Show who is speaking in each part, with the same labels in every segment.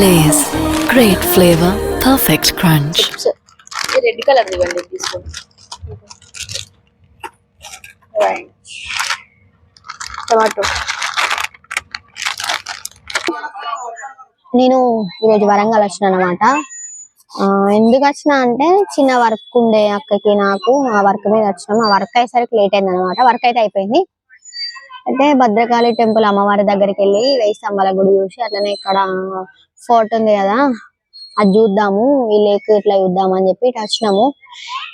Speaker 1: Lay's great flavor, perfect crunch.
Speaker 2: Red colour ఇవ్వండి తీసుకోండి. Tomato.
Speaker 3: నేను ఈరోజు వరంగల్ వచ్చిన అనమాట. ఎందుకు వచ్చినా అంటే చిన్న వర్క్ ఉండే అక్కకి నాకు, ఆ వర్క్ మీద వచ్చినాం. ఆ వర్క్ అయ్యేసరికి లేట్ అయింది అనమాట. వర్క్ అయితే అయిపోయింది. అయితే భద్రకాళి టెంపుల్ అమ్మవారి దగ్గరికి వెళ్ళి 1000 స్తంభాల గుడి చూసి అట్లనే ఇక్కడ ఫోర్ట్ ఉంది కదా అది చూద్దాము, ఈ లేక్ ఇట్లా చూద్దాము అని చెప్పి వచ్చినాము.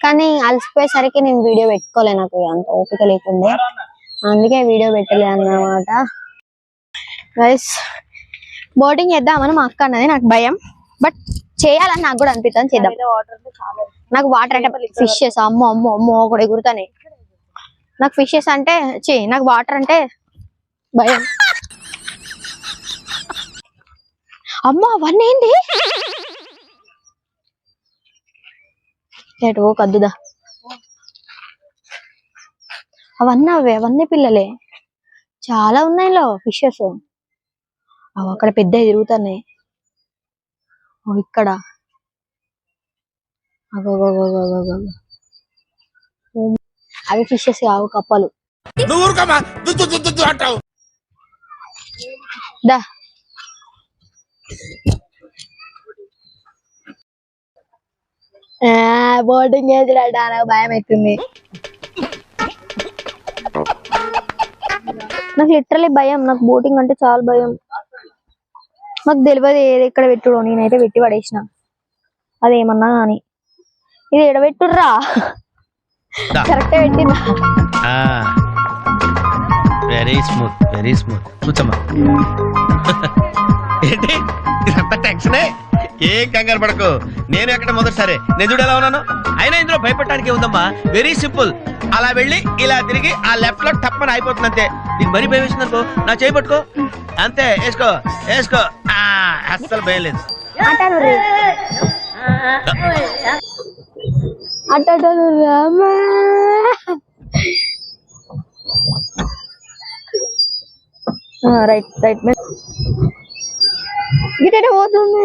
Speaker 3: కానీ అలసిపోయేసరికి నేను వీడియో పెట్టుకోలే, నాకు అంత ఓపిక లేకుండే, అందుకే వీడియో పెట్టలేదు అన్నమాట. గైస్ బోటింగ్ చేద్దామని మా అక్క అన్నది, నాకు భయం బట్ చేయాలని నాకు కూడా అనిపిస్తుంది, చేద్దాం. నాకు వాటర్ అంటే ఫిషెస్ అమ్మో అమ్మో అమ్మో ఒకటి ఎగురుతానే. నాకు ఫిషెస్ అంటే నాకు వాటర్ అంటే భయం. అమ్మో అవన్నీ ఏంటి ఏటో కద్దుదా, అవన్నీ పిల్లలే చాలా ఉన్నాయి ఫిషెస్. అవి అక్కడ పెద్ద తిరుగుతున్నాయి. ఇక్కడ అవి ఫిషెస్ కావు, కప్పలు. దా బోటింగ్ చేసినట్ట నాకు భయం అవుతుంది. నాకు లిటరలీ భయం, నాకు బోటింగ్ అంటే చాలా భయం. నాకు తెలియదు ఏది ఎక్కడ పెట్టుడో, నేనైతే పెట్టి పడేసిన అదేమన్నా కానీ. ఇది ఎడబెట్టుర్రా, కరెక్ట్ పెట్టిందా?
Speaker 4: వెరీ స్మూత్ కూర్చోమ్మా. ఏంటి ఇదంతా టెన్షనే, ఏం కంగారు పడకు. నేను ఎక్కడ మొదటిసారి నేను చూడు ఎలా ఉన్నాను. అయినా ఇందులో భయపడటానికి ఉందమ్మా, వెరీ సింపుల్. అలా వెళ్ళి ఇలా తిరిగి ఆ లెఫ్ట్ లో టప్పని అయిపోతుంది అంతే. నీకు మరీ భయం వేసింది అనుకో, నా చేయి పట్టుకో అంతే, వేసుకో వేసుకో, అస్సలు భయం లేదు.
Speaker 3: రైట్ రైట్ గిట్ట పోతుంది.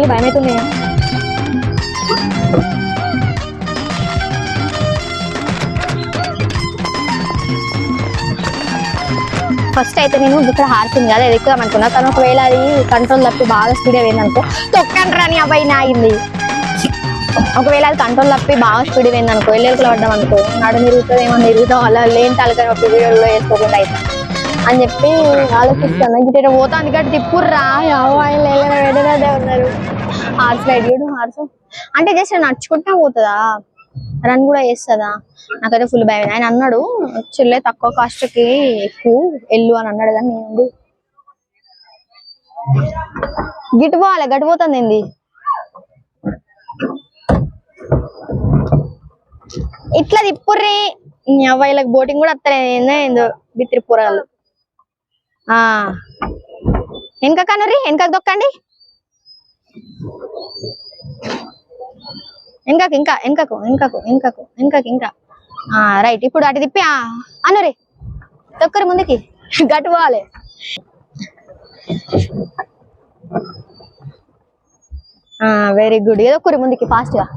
Speaker 3: భయం అవుతుంది. ఫస్ట్ అయితే నేను ఇక్కడ హార్సింది కదా అది ఎక్కుదాం అనుకున్నా, కానీ ఒకవేళ అది కంట్రోల్ తప్పి బాగా స్పీడ్ అయింది అనుకో, తొక్కండ్రా అని అబ్బాయి ఆగింది. ఒకవేళ అది కంట్రోల్ తప్పి బాగా స్పీడ్ అయింది అనుకో, ఎల్లెలుకలు పడ్డాం అనుకో, నడు తిరుగుతుంది ఏమన్నా తిరుగుతాం, అలా లేని తలకని ఒక వీడియోలో వేసుకోకుండా అయితే అని చెప్పి ఆలోచిస్తాను. గిట్ట పోతాను గట్టి తిప్పుర్రా వెళ్ళదే ఉన్నారు. హార్స్ రైడ్ చూడు, హార్స్ అంటే జస్ట్ నడుచుకుంటా పోతుందా, రన్ కూడా చేస్తుందా? నాకైతే ఫుల్ భయం. ఆయన అన్నాడు చెల్లె తక్కువ కాస్ట్ కి ఎక్కువ ఎల్లు అని అన్నాడు, కానీ నేను గిట్టుపోవాలి గట్టిపోతుంది ఏంది ఇట్లా తిప్పుర్రి. వీళ్ళకి బోటింగ్ కూడా వస్తలేదు ఏందో బిత్రి పూరగాళ్ళు. వెనక కనుర్రి, వెనకకు దొక్కండి, వెనకకు ఇంకా వెనకకు వెనకకు వెనకకు వెనకకు ఇంకా రైట్. ఇప్పుడు అటు తిప్పి అనురి తొక్కరి ముందుకి గట్టు పోవాలి. వెరీ గుడ్, ఏదో ఒక్కరి ముందుకి ఫాస్ట్ గా.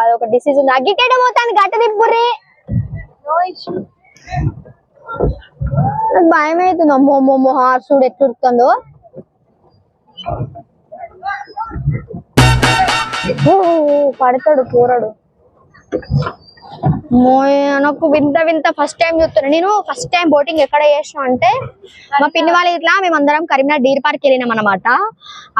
Speaker 3: అదొక డిసీజ్ ఉంది, అగ్గిటేట పోతాను గట్ట తిప్పుర్రి. భయం అవుతుంది. అమ్మో అమ్మో హార్స్ చూడు ఎట్లా ఉరుకుతుందో. పడతాడు కూరడు. నాకు వింత వింత ఫస్ట్ టైం చూస్తున్నా నేను. ఫస్ట్ టైం బోటింగ్ ఎక్కడ చేసినాం అంటే మా పిన్ని వాళ్ళు ఇట్లా మేమందరం కరీంనగర్ డీర్ పార్క్ వెళ్ళినాం అనమాట.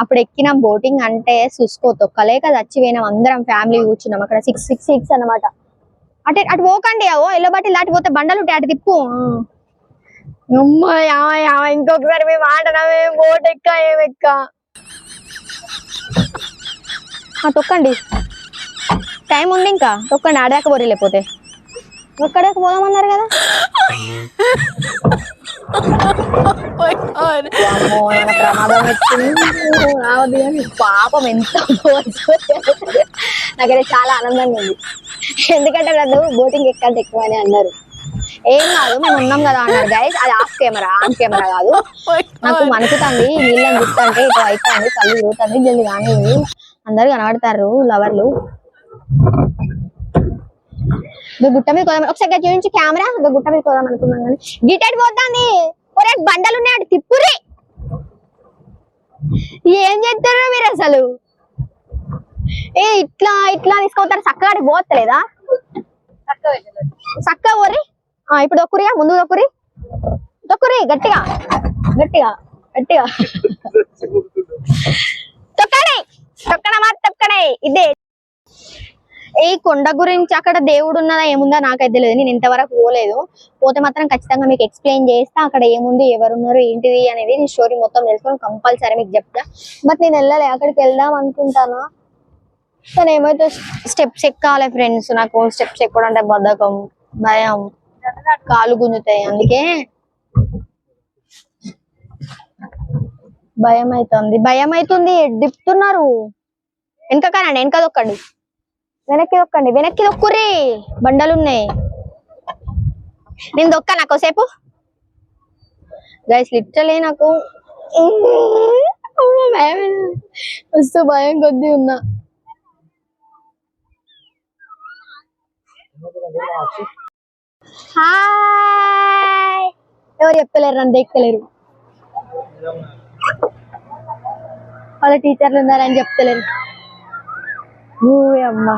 Speaker 3: అప్పుడు ఎక్కినాం బోటింగ్. అంటే చూసుకో తొక్కలే కదా చచ్చిపోయినాం, అందరం ఫ్యామిలీ కూర్చున్నాం అక్కడ. 6 అనమాట. అటు అటు పోకండి, ఎల్లో బట్టి దాటిపోతే బండలు ఉంటాయి, అటు తిప్పు. ఇంకొకసారి మేము ఆటనా బోట్ ఎక్క ఏమెక్క తొక్కండి, టైం ఉంది ఇంకా, తొక్కండి. ఆడాక బోరి లేకపోతే ఒక్కడాక పోదామన్నారు కదా. వామ్మో, ఏమైనా ప్రమాదం వచ్చింది పాపం ఎంత నాకైతే చాలా ఆనందంగా ఉంది. ఎందుకంటే నన్ను బోటింగ్ ఎక్కంటే ఎక్కువ అని అన్నారు. ఏం కాదు మేము ఉన్నాం కదా అన్నారు గైస్. అది ఆఫ్ కెమెరా, ఆన్ కెమెరా కాదు. నాకు మనకుతుంది నీళ్ళని గుర్తుంటే ఇటు అవుతుంది, కళ్ళు తిరుగుతుంది, జల్ది కానీ అందరు కనబడతారు లవర్లు. గుట్ట మీద పోదాం ఒకసారి చూపించి కెమెరా. గుట్ట మీద పోదాం అనుకున్నాం కానీ గిటెడ్ పోతాంది. ఒరే బండలు ఉన్నాడు తిప్పురి. ఏం చేస్తారు మీరు అసలు? ఏ ఇట్లా ఇట్లా తీసుకోతారు, చక్కగా పోతలేదా? చక్కగా ఓరి. ఇప్పుడు దొక్కురిగా, ముందు దొక్కురి, దొక్కురి గట్టిగా గట్టిగా గట్టిగా తొక్కడే, తొక్కడమా తొక్కడే. ఇదే ఈ కొండ గురించి అక్కడ దేవుడు ఉన్నదా ఏముందా నాకైతే తెలియదు. నేను ఇంతవరకు పోలేదు. పోతే మాత్రం ఖచ్చితంగా మీకు ఎక్స్ప్లెయిన్ చేస్తా. అక్కడ ఏముంది, ఎవరున్నారు, ఏంటిది అనేది నేను స్టోరీ మొత్తం తెలుసుకొని కంపల్సరీ మీకు చెప్తా. బట్ నేను వెళ్ళలే, అక్కడికి వెళ్దాం అనుకుంటానా కానీ ఏమైతే స్టెప్స్ ఎక్కాలి ఫ్రెండ్స్. నాకు స్టెప్స్ ఎక్కడం అంటే బద్ధకం, భయం, కాలు గుంజుతాయి. అందుకే భయం అవుతుంది. దిప్పుతున్నారు. వెనకకానండి, వెనక దొక్కండి, వెనక్కి దొక్కండి, వెనక్కి దొక్కుర్రి. బండలు ఉన్నాయి. నేను దొక్క నాకోసేపు గైస్. లిటరలీ నాకు మస్తు భయం కొద్ది ఉన్నా. హాయ్. ఎవరు చెప్తలేరు, నన్ను దేక్తలేరు. వాళ్ళ టీచర్లు ఉన్నారని చెప్తలేరు. అమ్మా